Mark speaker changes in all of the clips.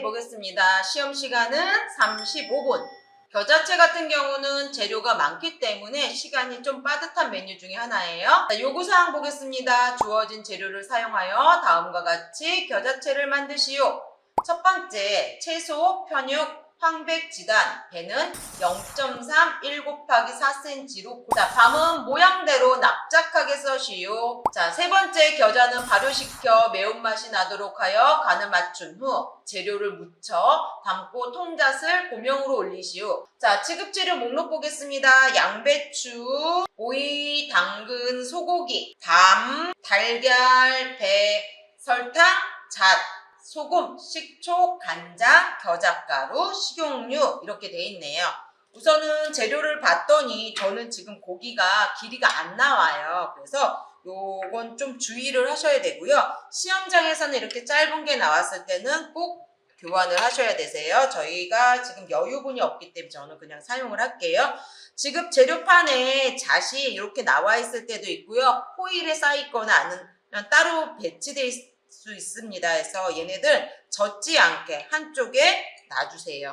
Speaker 1: 보겠습니다. 시험 시간은 35분. 겨자채 같은 경우는 재료가 많기 때문에 시간이 좀 빠듯한 메뉴 중에 하나예요. 요구사항 보겠습니다. 주어진 재료를 사용하여 다음과 같이 겨자채를 만드시오. 첫 번째, 채소, 편육, 황백지단, 배는 0.3, 1 곱하기 4cm로. 자, 밤은 모양대로 납작하게 써시오. 자, 세 번째, 겨자는 발효시켜 매운맛이 나도록 하여 간을 맞춘 후 재료를 묻혀 담고 통잣을 고명으로 올리시오. 자, 지급재료 목록 보겠습니다. 양배추, 오이, 당근, 소고기, 밤, 달걀, 배, 설탕, 잣, 소금, 식초, 간장, 겨자가루, 식용유 이렇게 돼 있네요. 우선은 재료를 봤더니 저는 지금 고기가 길이가 안 나와요. 그래서 요건 좀 주의를 하셔야 되고요. 시험장에서는 이렇게 짧은 게 나왔을 때는 꼭 교환을 하셔야 되세요. 저희가 지금 여유분이 없기 때문에 저는 그냥 사용을 할게요. 지급 재료판에 잣이 이렇게 나와 있을 때도 있고요. 호일에 쌓여 있거나 아니면 따로 배치되어 수 있습니다. 그래서 얘네들 젖지 않게 한쪽에 놔주세요.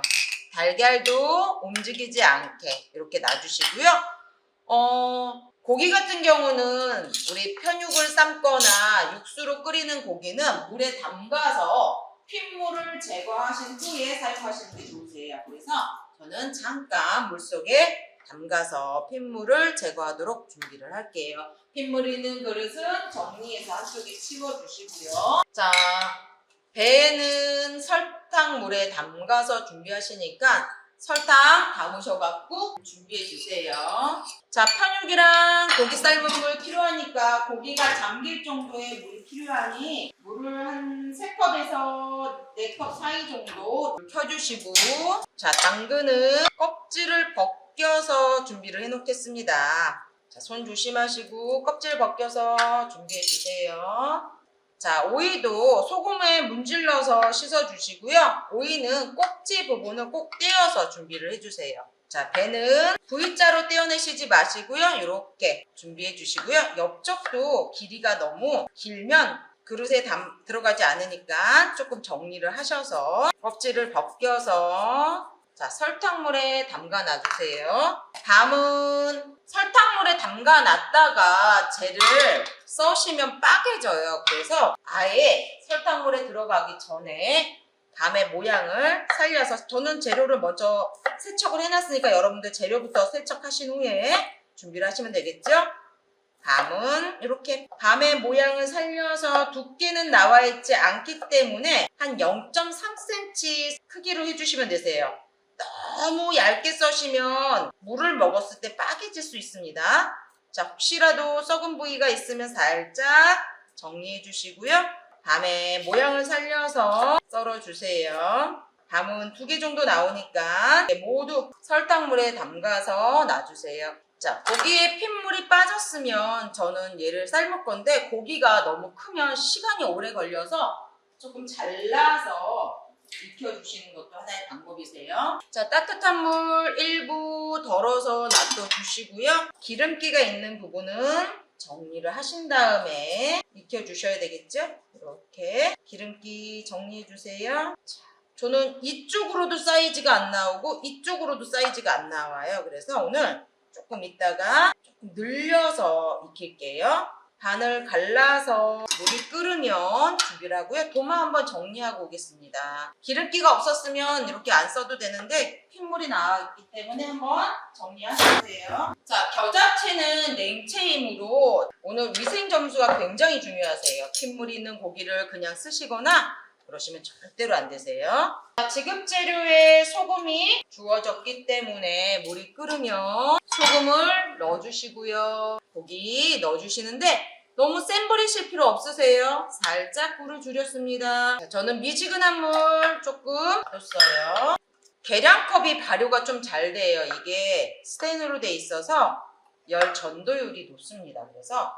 Speaker 1: 달걀도 움직이지 않게 이렇게 놔주시고요. 고기 같은 경우는 우리 편육을 삶거나 육수로 끓이는 고기는 물에 담가서 핏물을 제거하신 후에 사용하시는 게 좋으세요. 그래서 저는 잠깐 물속에 담가서 핏물을 제거하도록 준비를 할게요. 핏물 있는 그릇은 정리해서 한쪽에 치워주시고요. 자, 배에는 설탕물에 담가서 준비하시니까 설탕 담으셔갖고 준비해주세요. 자, 편육이랑 고기 삶은 물 필요하니까 고기가 잠길 정도의 물이 필요하니 물을 한 3컵에서 4컵 사이 정도 켜주시고, 자, 당근은 껍질을 벗겨서 준비를 해놓겠습니다. 자, 손 조심하시고 껍질 벗겨서 준비해주세요. 자, 오이도 소금에 문질러서 씻어주시고요. 오이는 꼭지 부분을 꼭 떼어서 준비를 해주세요. 자, 배는 V자로 떼어내시지 마시고요. 이렇게 준비해 주시고요. 옆쪽도 길이가 너무 길면 그릇에 들어가지 않으니까 조금 정리를 하셔서 껍질을 벗겨서 자, 설탕물에 담가 놔주세요. 밤은 설탕물에 담가 놨다가 쟤를 써시면 빠개져요. 그래서 아예 설탕물에 들어가기 전에 밤의 모양을 살려서, 저는 재료를 먼저 세척을 해놨으니까 여러분들 재료부터 세척하신 후에 준비를 하시면 되겠죠? 밤은 이렇게 밤의 모양을 살려서 두께는 나와 있지 않기 때문에 한 0.3cm 크기로 해주시면 되세요. 너무 얇게 써시면 물을 먹었을 때 빠개질 수 있습니다. 자, 혹시라도 썩은 부위가 있으면 살짝 정리해 주시고요. 밤에 모양을 살려서 썰어주세요. 밤은 2개 정도 나오니까 모두 설탕물에 담가서 놔주세요. 자, 고기에 핏물이 빠졌으면 저는 얘를 삶을 건데 고기가 너무 크면 시간이 오래 걸려서 조금 잘라서 익혀주시는 것도 하나의 방법이세요. 자, 따뜻한 물 일부 덜어서 놔둬주시고요. 기름기가 있는 부분은 정리를 하신 다음에 익혀주셔야 되겠죠? 이렇게 기름기 정리해주세요. 자, 저는 이쪽으로도 사이즈가 안 나오고 이쪽으로도 사이즈가 안 나와요. 그래서 오늘 조금 이따가 조금 늘려서 익힐게요. 반을 갈라서 물이 끓으면 준비를 하고요. 도마 한번 정리하고 오겠습니다. 기름기가 없었으면 이렇게 안 써도 되는데 핏물이 나왔기 때문에 한번 정리하셔주세요. 자, 겨자채는 냉채이므로 오늘 위생 점수가 굉장히 중요하세요. 핏물이 있는 고기를 그냥 쓰시거나 그러시면 절대로 안 되세요. 자, 지급 재료에 소금이 주어졌기 때문에 물이 끓으면 소금을 넣어주시고요. 고기 넣어주시는데 너무 센 불이실 필요 없으세요. 살짝 불을 줄였습니다. 자, 저는 미지근한 물 조금 넣었어요. 계량컵이 발효가 좀 잘 돼요. 이게 스테인으로 돼 있어서 열 전도율이 높습니다. 그래서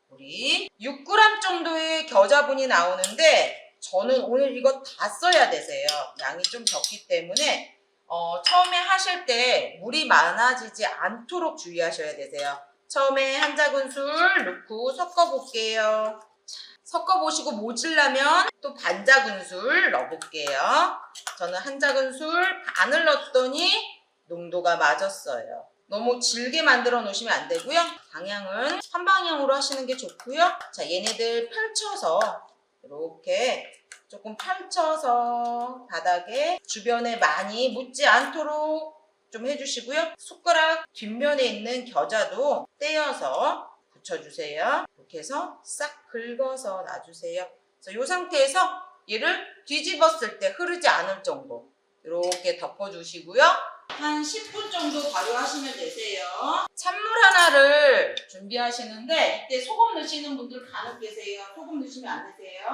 Speaker 1: 우리 6g 정도의 겨자분이 나오는데 저는 오늘 이거 다 써야 되세요. 양이 좀 적기 때문에 처음에 하실 때 물이 많아지지 않도록 주의하셔야 되세요. 처음에 한 작은술 넣고 섞어 볼게요. 섞어보시고 모질라면 또 반 작은술 넣어볼게요. 저는 한 작은술 반을 넣었더니 농도가 맞았어요. 너무 질게 만들어 놓으시면 안 되고요. 방향은 한 방향으로 하시는 게 좋고요. 자, 얘네들 펼쳐서 이렇게 조금 펼쳐서 바닥에 주변에 많이 묻지 않도록 좀 해주시고요. 숟가락 뒷면에 있는 겨자도 떼어서 붙여주세요. 이렇게 해서 싹 긁어서 놔주세요. 그래서 이 상태에서 얘를 뒤집었을 때 흐르지 않을 정도 이렇게 덮어주시고요. 한 10분 정도 발효하시면 되세요. 찬물 하나를 준비하시는데 이때 소금 넣으시는 분들 간혹 계세요. 소금 넣으시면 안 되세요.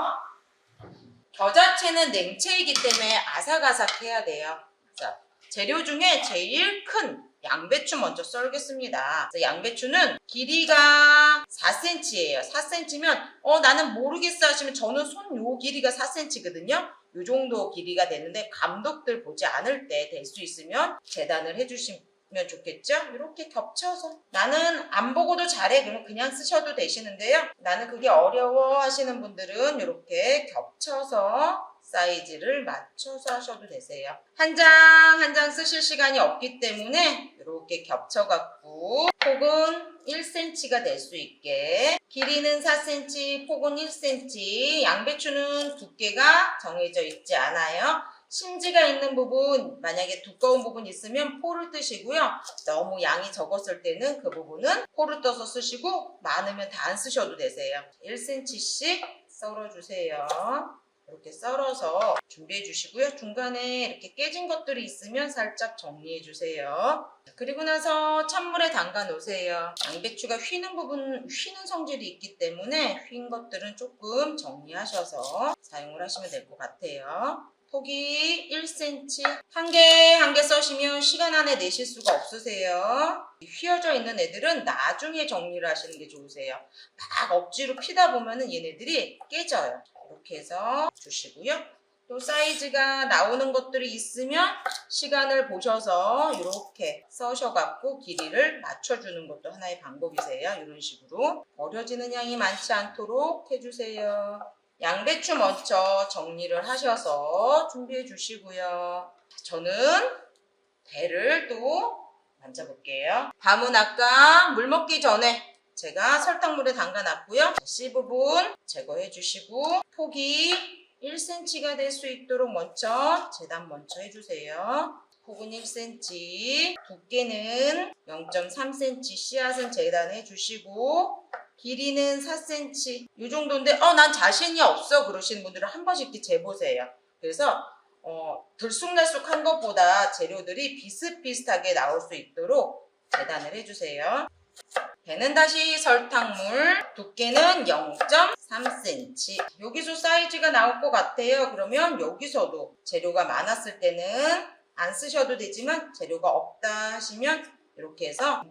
Speaker 1: 겨자채는 냉채이기 때문에 아삭아삭해야 돼요. 자, 재료 중에 제일 큰 양배추 먼저 썰겠습니다. 양배추는 길이가 4cm예요. 4cm면 나는 모르겠어 하시면 저는 손 요 길이가 4cm거든요. 요 정도 길이가 되는데 감독들 보지 않을 때 될 수 있으면 재단을 해주시면 좋겠죠? 이렇게 겹쳐서 나는 안 보고도 잘해 그러면 그냥 쓰셔도 되시는데요. 나는 그게 어려워 하시는 분들은 이렇게 겹쳐서 사이즈를 맞춰서 하셔도 되세요. 한 장 한 장 쓰실 시간이 없기 때문에 이렇게 겹쳐갖고 폭은 1cm가 될 수 있게 길이는 4cm, 폭은 1cm 양배추는 두께가 정해져 있지 않아요. 심지가 있는 부분 만약에 두꺼운 부분 있으면 포를 뜨시고요. 너무 양이 적었을 때는 그 부분은 포를 떠서 쓰시고 많으면 다 안 쓰셔도 되세요. 1cm씩 썰어주세요. 이렇게 썰어서 준비해 주시고요. 중간에 이렇게 깨진 것들이 있으면 살짝 정리해 주세요. 그리고 나서 찬물에 담가 놓으세요. 양배추가 휘는 성질이 있기 때문에 휜 것들은 조금 정리하셔서 사용을 하시면 될 것 같아요. 폭이 1cm 한 개 써시면 시간 안에 내실 수가 없으세요. 휘어져 있는 애들은 나중에 정리를 하시는 게 좋으세요. 막 억지로 피다 보면은 얘네들이 깨져요. 이렇게 해서 주시고요. 또 사이즈가 나오는 것들이 있으면 시간을 보셔서 이렇게 써셔갖고 길이를 맞춰주는 것도 하나의 방법이세요. 이런 식으로 버려지는 양이 많지 않도록 해주세요. 양배추 먼저 정리를 하셔서 준비해 주시고요. 저는 배를 또 만져볼게요. 밤은 아까 물 먹기 전에 제가 설탕물에 담가 놨고요. 씨 부분 제거해 주시고 폭이 1cm가 될 수 있도록 먼저 재단 먼저 해주세요. 폭은 1cm, 두께는 0.3cm 씨앗은 재단해 주시고 길이는 4cm 이 정도인데 난 자신이 없어 그러시는 분들은 한 번씩 이렇게 재보세요. 그래서 들쑥날쑥한 것보다 재료들이 비슷비슷하게 나올 수 있도록 재단을 해주세요. 배는 다시 설탕물, 두께는 0.3cm. 여기서 사이즈가 나올 것 같아요. 그러면 여기서도 재료가 많았을 때는 안 쓰셔도 되지만 재료가 없다 하시면 이렇게 해서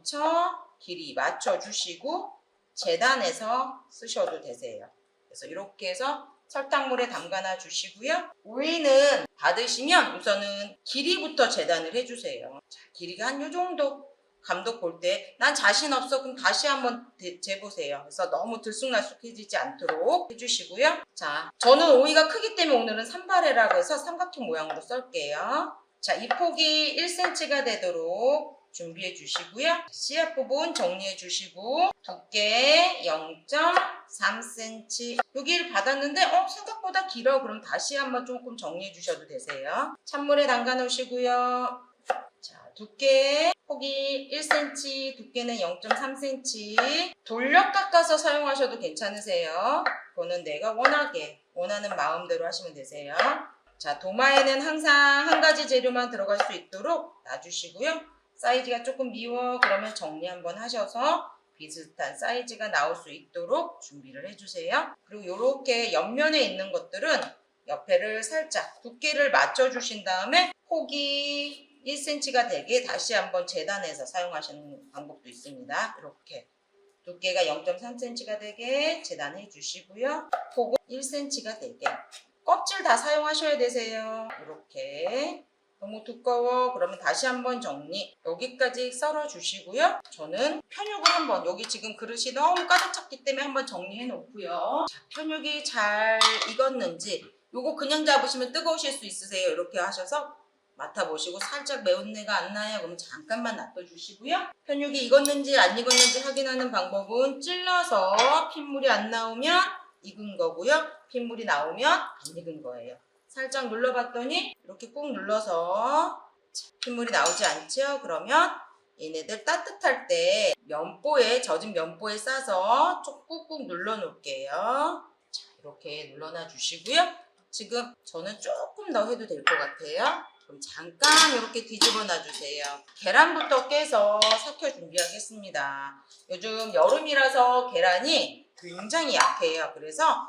Speaker 1: 길이 맞춰주시고 재단해서 쓰셔도 되세요. 그래서 이렇게 해서 설탕물에 담가놔 주시고요. 오이는 받으시면 우선은 길이부터 재단을 해주세요. 자, 길이가 한 요 정도 감독 볼 때 난 자신 없어 그럼 다시 한번 재보세요. 그래서 너무 들쑥날쑥해지지 않도록 해주시고요. 자, 저는 오이가 크기 때문에 오늘은 산발해라고 해서 삼각형 모양으로 썰게요. 자, 이 폭이 1cm가 되도록 준비해 주시고요. 씨앗 부분 정리해 주시고 두께 0.3cm 여기를 받았는데 생각보다 길어 그럼 다시 한번 조금 정리해 주셔도 되세요. 찬물에 담가 놓으시고요. 자, 두께 폭이 1cm 두께는 0.3cm 돌려 깎아서 사용하셔도 괜찮으세요. 그거는 내가 원하는 마음대로 하시면 되세요. 자, 도마에는 항상 한 가지 재료만 들어갈 수 있도록 놔주시고요. 사이즈가 조금 미워 그러면 정리 한번 하셔서 비슷한 사이즈가 나올 수 있도록 준비를 해주세요. 그리고 이렇게 옆면에 있는 것들은 옆에를 살짝 두께를 맞춰주신 다음에 폭이 1cm가 되게 다시 한번 재단해서 사용하시는 방법도 있습니다. 이렇게 두께가 0.3cm가 되게 재단해 주시고요. 폭은 1cm가 되게 껍질 다 사용하셔야 되세요. 이렇게 너무 두꺼워. 그러면 다시 한번 정리. 여기까지 썰어 주시고요. 저는 편육을 한번, 여기 지금 그릇이 너무 가득 찼기 때문에 한번 정리해 놓고요. 자, 편육이 잘 익었는지, 요거 그냥 잡으시면 뜨거우실 수 있으세요. 이렇게 하셔서 맡아보시고 살짝 매운내가 안 나요. 그럼 잠깐만 놔둬주시고요. 편육이 익었는지 안 익었는지 확인하는 방법은 찔러서 핏물이 안 나오면 익은 거고요. 핏물이 나오면 안 익은 거예요. 살짝 눌러봤더니 이렇게 꾹 눌러서 핏물이 나오지 않죠? 그러면 얘네들 따뜻할 때 면보에, 젖은 면보에 싸서 쭉 꾹꾹 눌러 놓을게요. 자, 이렇게 눌러놔 주시고요. 지금 저는 조금 더 해도 될 것 같아요. 그럼 잠깐 이렇게 뒤집어 놔주세요. 계란부터 깨서 삭혀 준비하겠습니다. 요즘 여름이라서 계란이 굉장히 약해요. 그래서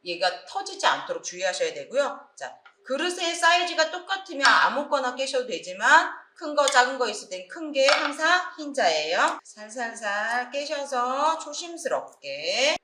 Speaker 1: 얘가 터지지 않도록 주의하셔야 되고요. 자, 그릇의 사이즈가 똑같으면 아무거나 깨셔도 되지만 큰 거 작은 거 있을 땐 큰 게 항상 흰자예요. 살살살 깨셔서 조심스럽게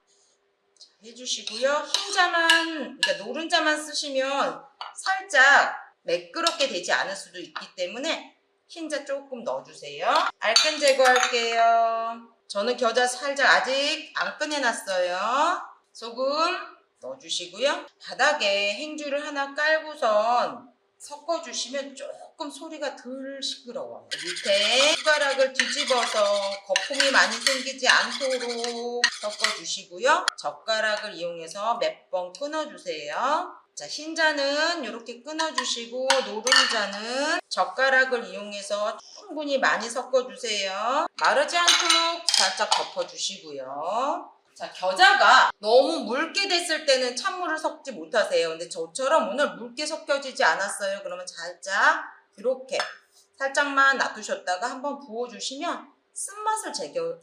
Speaker 1: 해주시고요. 흰자만, 그러니까 노른자만 쓰시면 살짝 매끄럽게 되지 않을 수도 있기 때문에 흰자 조금 넣어주세요. 알끈 제거할게요. 저는 겨자 살짝 아직 안 꺼내놨어요. 소금 넣어주시고요. 바닥에 행주를 하나 깔고선 섞어주시면 조금 소리가 덜 시끄러워요. 밑에 숟가락을 뒤집어서 거품이 많이 생기지 않도록 섞어주시고요. 젓가락을 이용해서 몇 번 끊어주세요. 자, 흰자는 이렇게 끊어주시고 노른자는 젓가락을 이용해서 충분히 많이 섞어주세요. 마르지 않도록 살짝 덮어주시고요. 자, 겨자가 너무 묽게 됐을 때는 찬물을 섞지 못하세요. 근데 저처럼 오늘 묽게 섞여지지 않았어요. 그러면 살짝 이렇게 살짝만 놔두셨다가 한번 부어주시면 쓴맛을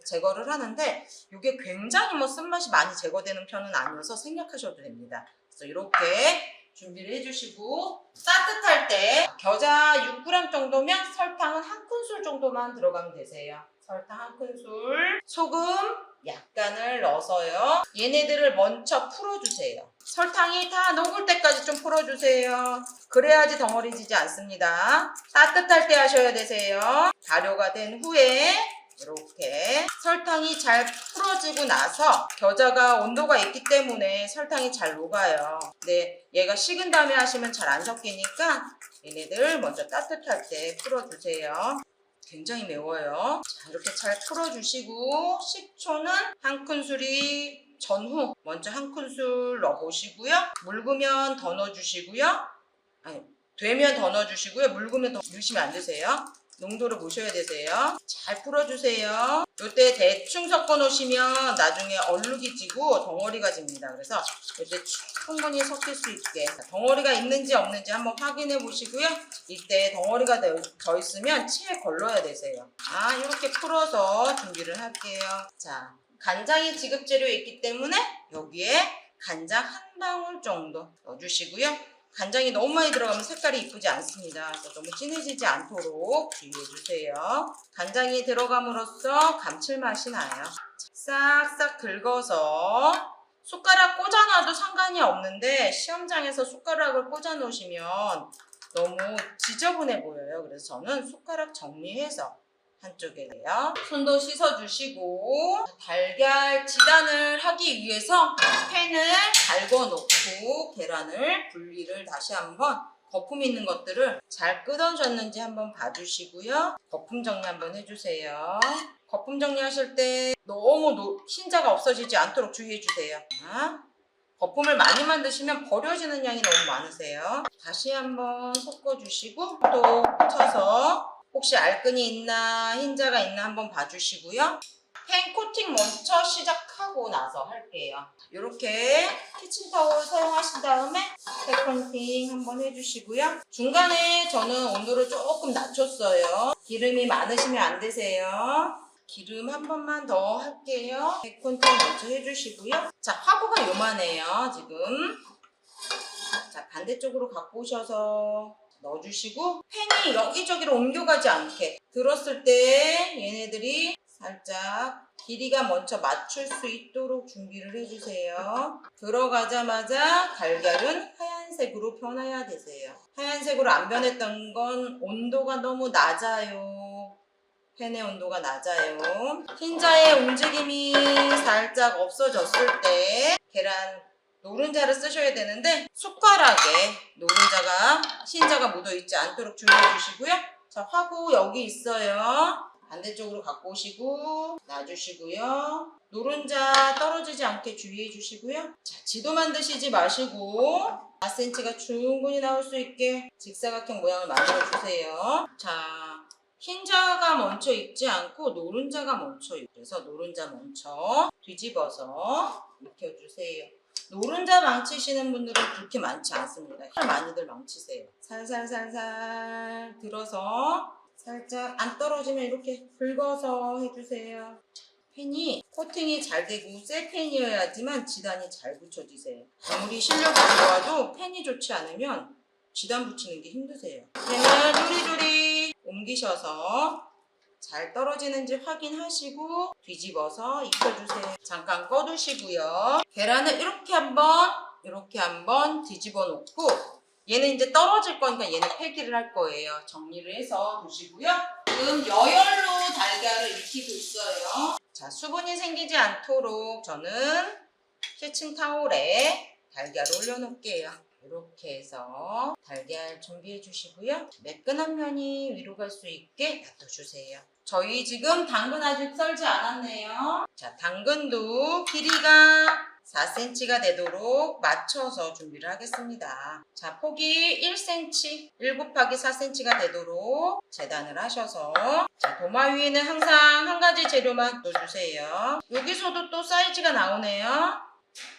Speaker 1: 제거를 하는데 이게 굉장히 쓴맛이 많이 제거되는 편은 아니어서 생략하셔도 됩니다. 그래서 이렇게 준비를 해주시고 따뜻할 때 겨자 6g 정도면 설탕은 한 큰술 정도만 들어가면 되세요. 설탕 한 큰술, 소금 약간을 넣어서요. 얘네들을 먼저 풀어주세요. 설탕이 다 녹을 때까지 좀 풀어주세요. 그래야지 덩어리지지 않습니다. 따뜻할 때 하셔야 되세요. 발효가 된 후에 이렇게 설탕이 잘 풀어지고 나서 겨자가 온도가 있기 때문에 설탕이 잘 녹아요. 근데 얘가 식은 다음에 하시면 잘 안 섞이니까 얘네들 먼저 따뜻할 때 풀어주세요. 굉장히 매워요. 자, 이렇게 잘 풀어주시고 식초는 한 큰술이 전후 먼저 한 큰술 넣어보시고요. 묽으면 더 넣어주시고요. 아니, 되면 더 넣어주시고요. 묽으면 더 넣으시면 안 되세요. 농도를 보셔야 되세요. 잘 풀어주세요. 이때 대충 섞어 놓으시면 나중에 얼룩이 지고 덩어리가 집니다. 그래서 이때 충분히 섞일 수 있게 덩어리가 있는지 없는지 한번 확인해 보시고요. 이때 덩어리가 더 있으면 치에 걸러야 되세요. 이렇게 풀어서 준비를 할게요. 자, 간장이 지급재료에 있기 때문에 여기에 간장 한 방울 정도 넣어주시고요. 간장이 너무 많이 들어가면 색깔이 이쁘지 않습니다. 그래서 너무 진해지지 않도록 주의해주세요. 간장이 들어감으로써 감칠맛이 나요. 싹싹 긁어서 숟가락 꽂아놔도 상관이 없는데 시험장에서 숟가락을 꽂아 놓으시면 너무 지저분해 보여요. 그래서 저는 숟가락 정리해서 한쪽에요. 손도 씻어주시고 달걀 지단을 하기 위해서 팬을 달궈 놓고 계란을 분리를 다시 한번 거품 있는 것들을 잘 끄덕였는지 한번 봐주시고요. 거품 정리 한번 해주세요. 거품 정리하실 때 너무 흰자가 없어지지 않도록 주의해주세요. 거품을 많이 만드시면 버려지는 양이 너무 많으세요. 다시 한번 섞어주시고 또 쳐서 혹시 알끈이 있나 흰자가 있나 한번 봐주시고요. 팬 코팅 먼저 시작하고 나서 할게요. 이렇게 키친타올 사용하신 다음에 팬 코팅 한번 해주시고요. 중간에 저는 온도를 조금 낮췄어요. 기름이 많으시면 안 되세요. 기름 한 번만 더 할게요. 팬 코팅 먼저 해주시고요. 자, 화구가 요만해요 지금. 자, 반대쪽으로 갖고 오셔서 넣어주시고 팬이 여기저기로 옮겨가지 않게 들었을 때 얘네들이 살짝 길이가 먼저 맞출 수 있도록 준비를 해주세요. 들어가자마자 달걀은 하얀색으로 변해야 되세요. 하얀색으로 안 변했던 건 온도가 너무 낮아요. 팬의 온도가 낮아요. 흰자의 움직임이 살짝 없어졌을 때 계란 노른자를 쓰셔야 되는데 숟가락에 노른자가 흰자가 묻어있지 않도록 주의해 주시고요. 자, 화구 여기 있어요. 반대쪽으로 갖고 오시고 놔주시고요. 노른자 떨어지지 않게 주의해 주시고요. 자, 지도 만드시지 마시고 4cm가 충분히 나올 수 있게 직사각형 모양을 만들어 주세요. 자, 흰자가 먼저 익지 않고 노른자가 먼저 익고 그래서 노른자 먼저 뒤집어서 익혀주세요. 노른자 망치시는 분들은 그렇게 많지 않습니다. 많이들 망치세요. 살살살살 들어서 살짝 안 떨어지면 이렇게 긁어서 해주세요. 팬이 코팅이 잘 되고 새 팬이어야지만 지단이 잘 붙여지세요. 아무리 실력이 좋아도 팬이 좋지 않으면 지단 붙이는 게 힘드세요. 팬을 요리조리 옮기셔서 잘 떨어지는지 확인하시고 뒤집어서 익혀주세요. 잠깐 꺼두시고요. 계란을 이렇게 한번 뒤집어 놓고 얘는 이제 떨어질 거니까 얘는 폐기를 할 거예요. 정리를 해서 두시고요. 지금 여열로 달걀을 익히고 있어요. 자, 수분이 생기지 않도록 저는 키친타올에 달걀을 올려놓을게요. 이렇게 해서 달걀 준비해 주시고요. 매끈한 면이 위로 갈 수 있게 놔둬주세요. 저희 지금 당근 아직 썰지 않았네요. 자, 당근도 길이가 4cm가 되도록 맞춰서 준비를 하겠습니다. 자, 폭이 1cm, 1 곱하기 4cm가 되도록 재단을 하셔서 자, 도마 위에는 항상 한 가지 재료만 넣어주세요. 여기서도 또 사이즈가 나오네요.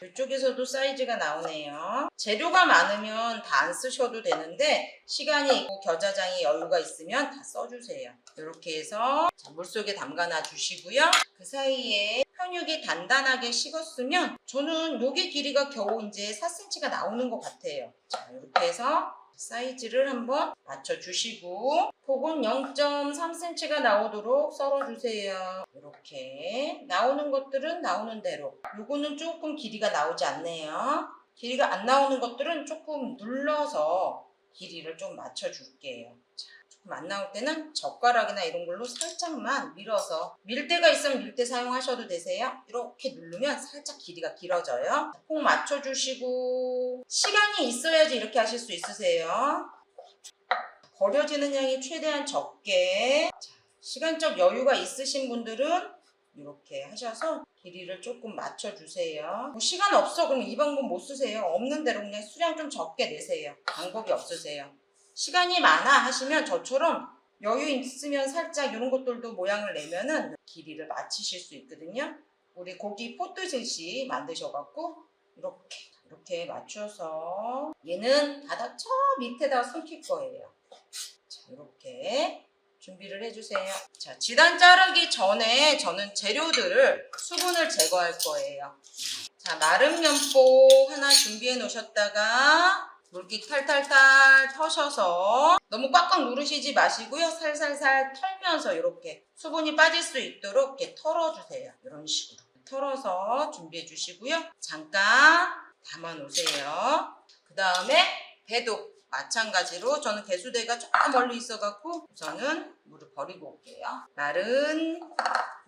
Speaker 1: 이쪽에서도 사이즈가 나오네요. 재료가 많으면 다 안 쓰셔도 되는데 시간이 있고 겨자장이 여유가 있으면 다 써주세요. 이렇게 해서 물속에 담가놔 주시고요. 그 사이에 편육이 단단하게 식었으면 저는 요게 길이가 겨우 이제 4cm가 나오는 것 같아요. 자, 이렇게 해서 사이즈를 한번 맞춰주시고 폭은 0.3cm가 나오도록 썰어주세요. 이렇게 나오는 것들은 나오는 대로 요거는 조금 길이가 나오지 않네요. 길이가 안 나오는 것들은 조금 눌러서 길이를 좀 맞춰줄게요. 자, 조금 안 나올 때는 젓가락이나 이런 걸로 살짝만 밀어서 밀대가 있으면 밀대 사용하셔도 되세요. 이렇게 누르면 살짝 길이가 길어져요. 꼭 맞춰주시고 시간이 있어야지 이렇게 하실 수 있으세요. 버려지는 양이 최대한 적게. 자, 시간적 여유가 있으신 분들은 이렇게 하셔서 길이를 조금 맞춰주세요. 뭐 시간 없어 그럼 이 방법 못 쓰세요. 없는 대로 그냥 수량 좀 적게 내세요. 방법이 없으세요. 시간이 많아 하시면 저처럼 여유 있으면 살짝 이런 것들도 모양을 내면은 길이를 맞추실 수 있거든요. 우리 고기 포트듯이 만드셔갖고 이렇게 맞춰서 얘는 바닥 저 밑에다 숨길 거예요. 자, 이렇게 준비를 해주세요. 자, 지단 자르기 전에 저는 재료들을 수분을 제거할 거예요. 자, 마른 면보 하나 준비해 놓으셨다가 물기 탈탈탈 터셔서 너무 꽉꽉 누르시지 마시고요. 살살살 털면서 이렇게 수분이 빠질 수 있도록 이렇게 털어주세요. 이런 식으로 털어서 준비해 주시고요. 잠깐 담아 놓으세요. 그 다음에 배도 마찬가지로 저는 개수대가 조금 멀리 있어갖고 우선은 물을 버리고 올게요. 마른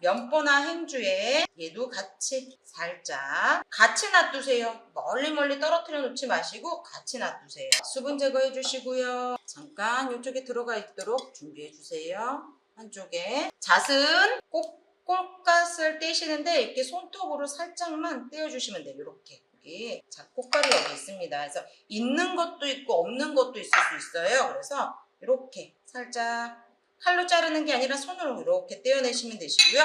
Speaker 1: 면보나 행주에 얘도 같이 살짝 같이 놔두세요. 멀리 떨어뜨려 놓지 마시고 같이 놔두세요. 수분 제거해 주시고요. 잠깐 이쪽에 들어가 있도록 준비해 주세요. 한쪽에 잣은 꼭 꽃갓을 떼시는데 이렇게 손톱으로 살짝만 떼어주시면 돼요. 이렇게. 여기 잡곡가루 여기 있습니다. 그래서 있는 것도 있고 없는 것도 있을 수 있어요. 그래서 이렇게 살짝 칼로 자르는 게 아니라 손으로 이렇게 떼어내시면 되시고요.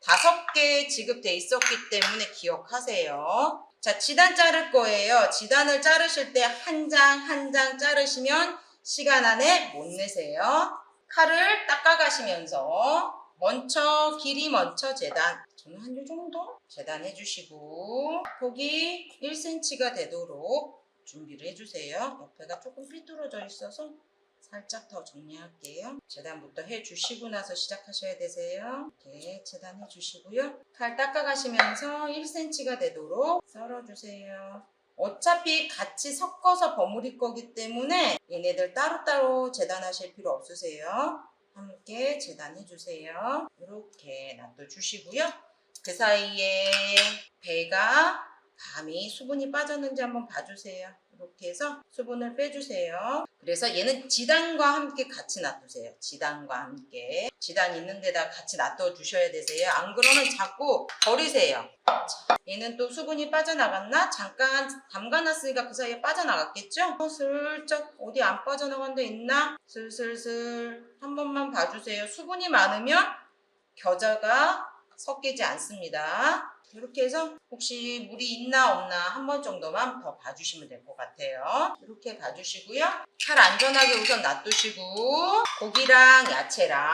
Speaker 1: 5개 지급돼 있었기 때문에 기억하세요. 자, 지단 자를 거예요. 지단을 자르실 때 한 장 한 장 자르시면 시간 안에 못 내세요. 칼을 닦아가시면서 길이 먼저 재단. 저는 한 요 정도 재단해 주시고 폭이 1cm가 되도록 준비를 해주세요. 옆에가 조금 삐뚤어져 있어서 살짝 더 정리할게요. 재단부터 해주시고 나서 시작하셔야 되세요. 이렇게 재단해 주시고요. 칼 닦아가시면서 1cm가 되도록 썰어주세요. 어차피 같이 섞어서 버무릴 거기 때문에 얘네들 따로따로 재단하실 필요 없으세요. 함께 재단해 주세요. 이렇게 놔둬주시고요. 그 사이에 배가 감이 수분이 빠졌는지 한번 봐주세요. 이렇게 해서 수분을 빼주세요. 그래서 얘는 지단과 함께 같이 놔두세요. 지단과 함께. 지단 있는 데다 같이 놔둬 주셔야 되세요. 안 그러면 자꾸 버리세요. 자, 얘는 또 수분이 빠져나갔나? 잠깐 담가놨으니까 그 사이에 빠져나갔겠죠? 슬쩍 어디 안 빠져나간 데 있나? 슬슬슬 한 번만 봐주세요. 수분이 많으면 겨자가 섞이지 않습니다. 이렇게 해서 혹시 물이 있나 없나 한 번 정도만 더 봐주시면 될 것 같아요. 이렇게 봐주시고요. 칼 안전하게 우선 놔두시고 고기랑 야채랑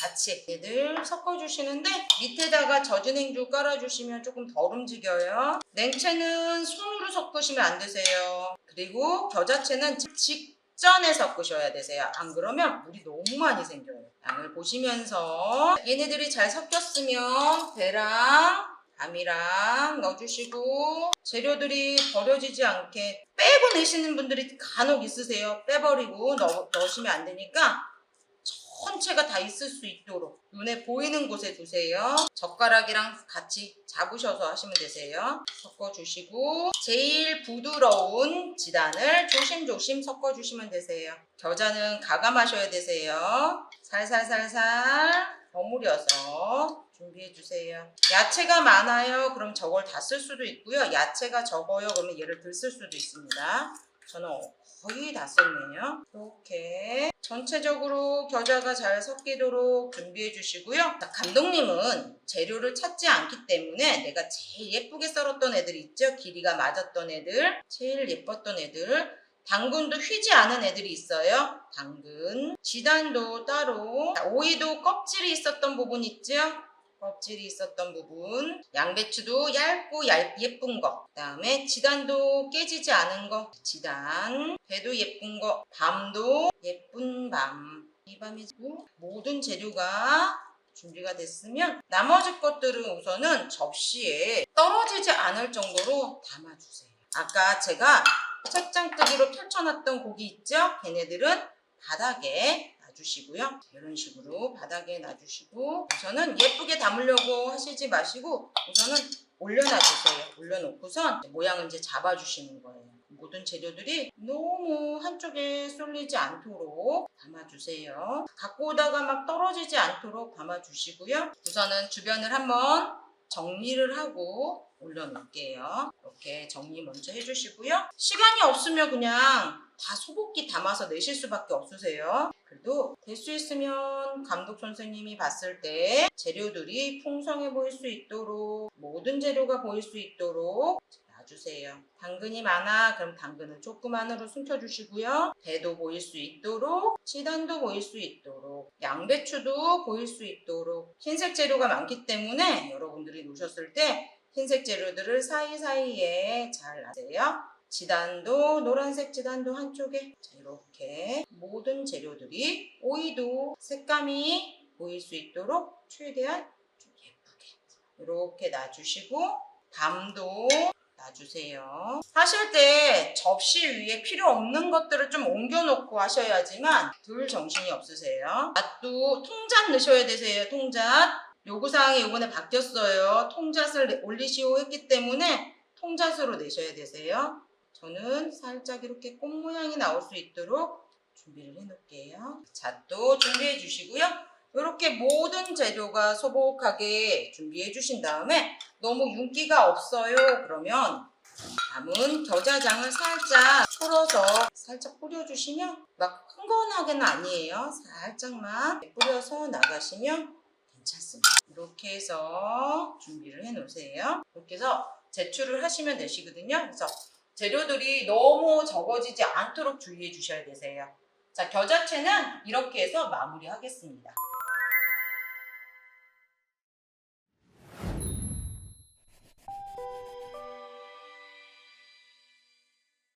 Speaker 1: 같이 얘들 섞어주시는데 밑에다가 젖은 행주 깔아주시면 조금 덜 움직여요. 냉채는 손으로 섞으시면 안 되세요. 그리고 겨자채는 직전에 섞으셔야 되세요. 안 그러면 물이 너무 많이 생겨요. 양을 보시면서 얘네들이 잘 섞였으면 배랑 밤이랑 넣어주시고 재료들이 버려지지 않게 빼고 내시는 분들이 간혹 있으세요. 빼버리고 넣으시면 안 되니까 전체가 다 있을 수 있도록 눈에 보이는 곳에 두세요. 젓가락이랑 같이 잡으셔서 하시면 되세요. 섞어주시고 제일 부드러운 지단을 조심조심 섞어주시면 되세요. 겨자는 가감하셔야 되세요. 살살살살 버무려서 준비해주세요. 야채가 많아요. 그럼 저걸 다 쓸 수도 있고요. 야채가 적어요. 그러면 얘를 덜 쓸 수도 있습니다. 저는 거의 다 썼네요. 이렇게 전체적으로 겨자가 잘 섞이도록 준비해 주시고요. 감독님은 재료를 찾지 않기 때문에 내가 제일 예쁘게 썰었던 애들 있죠? 길이가 맞았던 애들, 제일 예뻤던 애들, 당근도 휘지 않은 애들이 있어요. 당근, 지단도 따로, 오이도 껍질이 있었던 부분 있죠? 껍질이 있었던 부분, 양배추도 얇고 예쁜 거, 그 다음에 지단도 깨지지 않은 거, 지단, 배도 예쁜 거, 밤도 예쁜 밤. 이 밤이고 모든 재료가 준비가 됐으면 나머지 것들은 우선은 접시에 떨어지지 않을 정도로 담아주세요. 아까 제가 책장뜨기로 펼쳐놨던 고기 있죠? 걔네들은 바닥에 놔주시고요. 이런 식으로 바닥에 놔주시고 우선은 예쁘게 담으려고 하시지 마시고 우선은 올려놔주세요. 올려놓고선 모양을 이제 잡아주시는 거예요. 모든 재료들이 너무 한쪽에 쏠리지 않도록 담아주세요. 갖고 오다가 막 떨어지지 않도록 담아주시고요. 우선은 주변을 한번 정리를 하고 올려놓을게요. 이렇게 정리 먼저 해주시고요. 시간이 없으면 그냥 다 소복기 담아서 내실 수밖에 없으세요. 그래도 될 수 있으면 감독 선생님이 봤을 때 재료들이 풍성해 보일 수 있도록 모든 재료가 보일 수 있도록 놔주세요. 당근이 많아 그럼 당근은 조금 안으로 숨겨주시고요. 배도 보일 수 있도록 지단도 보일 수 있도록 양배추도 보일 수 있도록 흰색 재료가 많기 때문에 여러분들이 놓으셨을 때 흰색 재료들을 사이사이에 잘 놔세요. 지단도 노란색 지단도 한쪽에 이렇게 모든 재료들이 오이도 색감이 보일 수 있도록 최대한 좀 예쁘게 이렇게 놔주시고 밤도 놔주세요. 하실 때 접시 위에 필요 없는 것들을 좀 옮겨놓고 하셔야지만 덜 정신이 없으세요. 맛도 통잣 넣으셔야 되세요. 통잣. 요구사항이 이번에 바뀌었어요. 통잣을 올리시오 했기 때문에 통잣으로 내셔야 되세요. 저는 살짝 이렇게 꽃 모양이 나올 수 있도록 준비를 해 놓을게요. 잣도 준비해 주시고요. 이렇게 모든 재료가 소복하게 준비해 주신 다음에 너무 윤기가 없어요. 그러면 남은 겨자장을 살짝 풀어서 살짝 뿌려주시면 막 흥건하게는 아니에요. 살짝만 뿌려서 나가시면 괜찮습니다. 이렇게 해서 준비를 해 놓으세요. 이렇게 해서 제출을 하시면 되시거든요. 그래서 재료들이 너무 적어지지 않도록 주의해 주셔야 되세요. 자, 겨자채는 이렇게 해서 마무리 하겠습니다.